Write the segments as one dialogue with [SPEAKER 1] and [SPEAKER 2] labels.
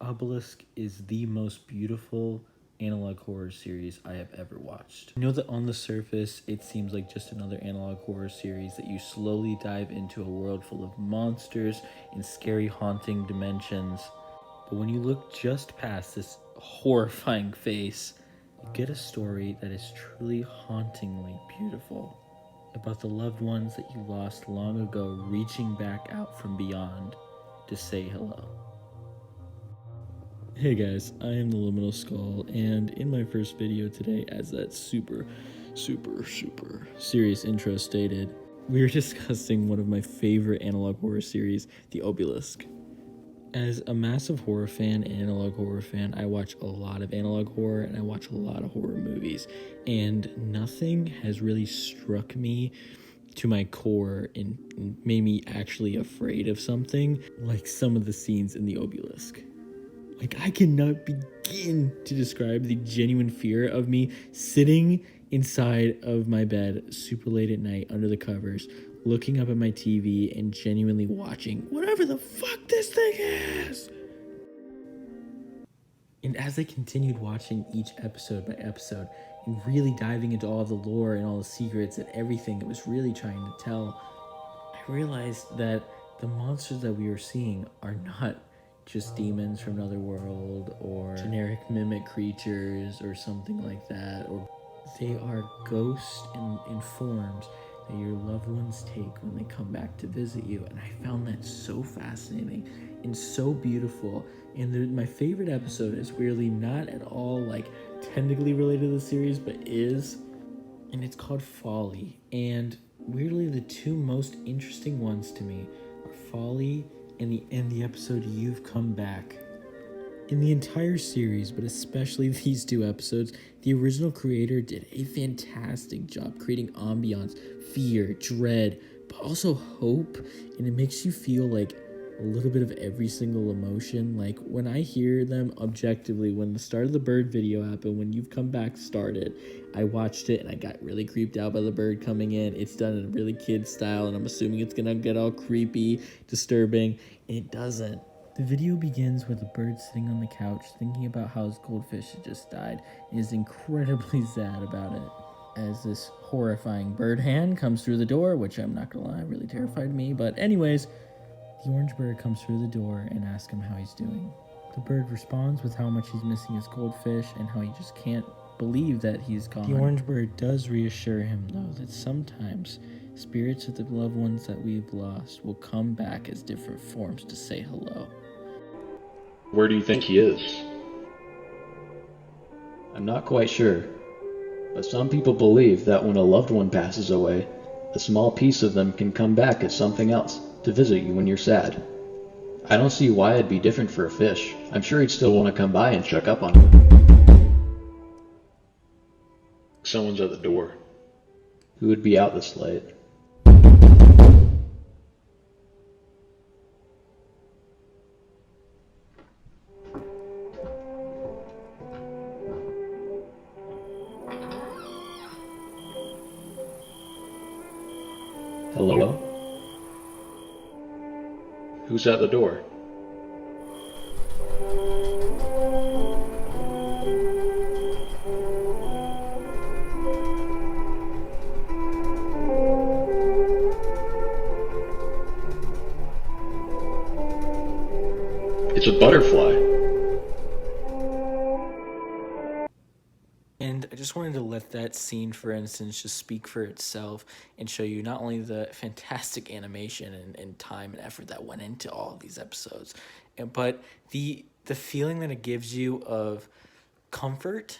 [SPEAKER 1] Obelisk is the most beautiful analog horror series I have ever watched. I know that on the surface, it seems like just another analog horror series that you slowly dive into a world full of monsters and scary haunting dimensions. But when you look just past this horrifying face, you get a story that is truly hauntingly beautiful. About the loved ones that you lost long ago reaching back out from beyond to say hello. Hey guys, I am the Liminal Skull, and in my first video today, as that super serious intro stated, we are discussing one of my favorite analog horror series, The Obelisk. As a massive horror fan and analog horror fan, I watch a lot of analog horror and I watch a lot of horror movies, and nothing has really struck me to my core and made me actually afraid of something like some of the scenes in The Obelisk. Like, I cannot begin to describe the genuine fear of me sitting inside of my bed super late at night under the covers, looking up at my TV and genuinely watching whatever the fuck this thing is. And as I continued watching each episode by episode and really diving into all the lore and all the secrets and everything it was really trying to tell, I realized that the monsters that we were seeing are not just demons from another world or generic mimic creatures or something like that, or they are ghosts and forms that your loved ones take when they come back to visit you. And I found that so fascinating and so beautiful. And my favorite episode is weirdly not at all like technically related to the series, but is, and it's called Folly. And weirdly, the two most interesting ones to me are Folly and the episode You've Come Back. In the entire series, but especially these two episodes, the original creator did a fantastic job creating ambiance, fear, dread, but also hope, and it makes you feel like a little bit of every single emotion. Like, when I hear them objectively, when the start of the bird video happened, when You've Come Back started, I watched it and I got really creeped out by the bird coming in. It's done in a really kid style, and I'm assuming it's gonna get all creepy, disturbing, and it doesn't. The video begins with a bird sitting on the couch thinking about how his goldfish had just died and is incredibly sad about it. As this horrifying bird hand comes through the door, which I'm not gonna lie, really terrified me, but anyways, the orange bird comes through the door and asks him how he's doing. The bird responds with how much he's missing his goldfish and how he just can't believe that he's gone. The orange bird does reassure him, though, that sometimes spirits of the loved ones that we've lost will come back as different forms to say hello.
[SPEAKER 2] Where do you think he is?
[SPEAKER 3] I'm not quite sure, but some people believe that when a loved one passes away, a small piece of them can come back as something else to visit you when you're sad. I don't see why it'd be different for a fish. I'm sure he'd still want to come by and check up on you.
[SPEAKER 2] Someone's at the door.
[SPEAKER 3] Who would be out this late? Hello?
[SPEAKER 2] Who's at the door? It's a butterfly.
[SPEAKER 1] And I just wanted to let that scene, for instance, just speak for itself and show you not only the fantastic animation and time and effort that went into all of these episodes, but the feeling that it gives you of comfort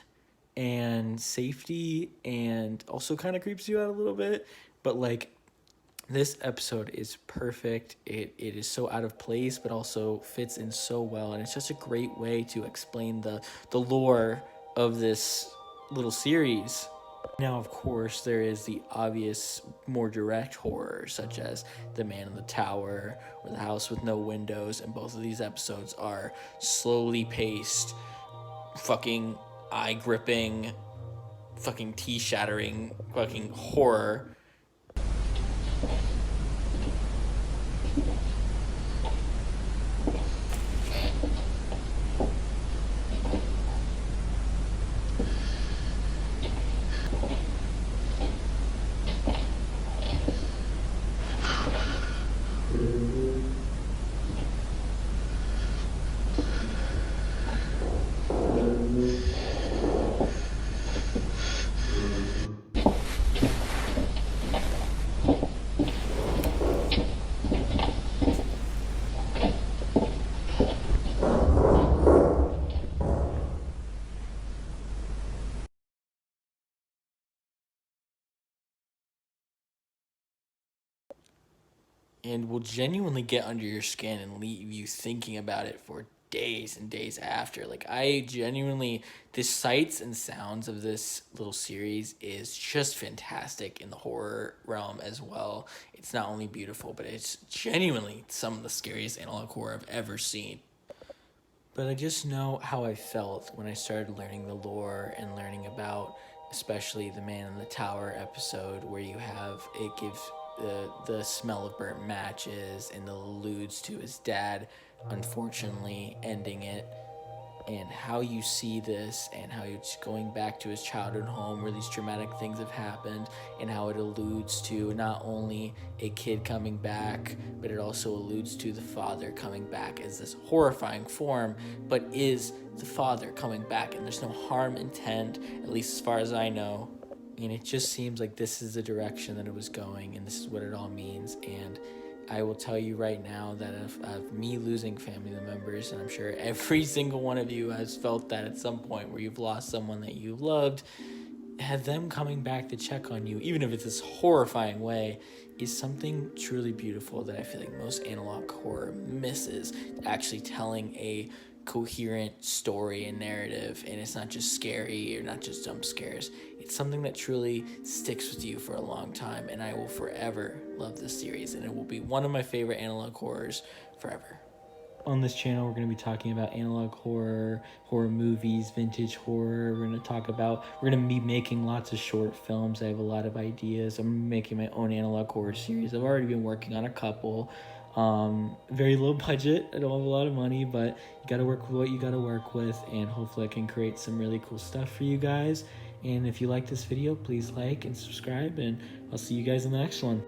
[SPEAKER 1] and safety, and also kind of creeps you out a little bit. But like, this episode is perfect. It is so out of place, but also fits in so well, and it's just a great way to explain the lore of this little series. Now, of course, there is the obvious, more direct horror, such as The Man in the Tower or The House with No Windows, and both of these episodes are slowly paced, fucking eye-gripping, fucking tea-shattering, fucking horror. and will genuinely get under your skin and leave you thinking about it for days and days after. Like, I genuinely, the sights and sounds of this little series is just fantastic in the horror realm as well. It's not only beautiful, but it's genuinely some of the scariest analog horror I've ever seen. But I just know how I felt when I started learning the lore and learning about, especially the Man in the Tower episode, where you have it gives the smell of burnt matches and alludes to his dad unfortunately ending it, and how you see this and how it's going back to his childhood home where these traumatic things have happened, and how it alludes to not only a kid coming back, but it also alludes to the father coming back as this horrifying form, but is the father coming back, and there's no harm intent, at least as far as I know. And it just seems like this is the direction that it was going, and this is what it all means. And I will tell you right now that of me losing family members, and I'm sure every single one of you has felt that at some point where you've lost someone that you loved, had them coming back to check on you, even if it's this horrifying way, is something truly beautiful that I feel like most analog horror misses. Actually telling a coherent story and narrative, and it's not just scary or not just jump scares. It's something that truly sticks with you for a long time, and I will forever love this series, and it will be one of my favorite analog horrors forever. On this channel, we're going to be talking about analog horror, horror movies, vintage horror. We're going to be making lots of short films. I have a lot of ideas. I'm making my own analog horror series. I've already been working on a couple. Very low budget. I don't have a lot of money, but you got to work with what you got to work with, and hopefully I can create some really cool stuff for you guys. And if you like this video, please like and subscribe, and I'll see you guys in the next one.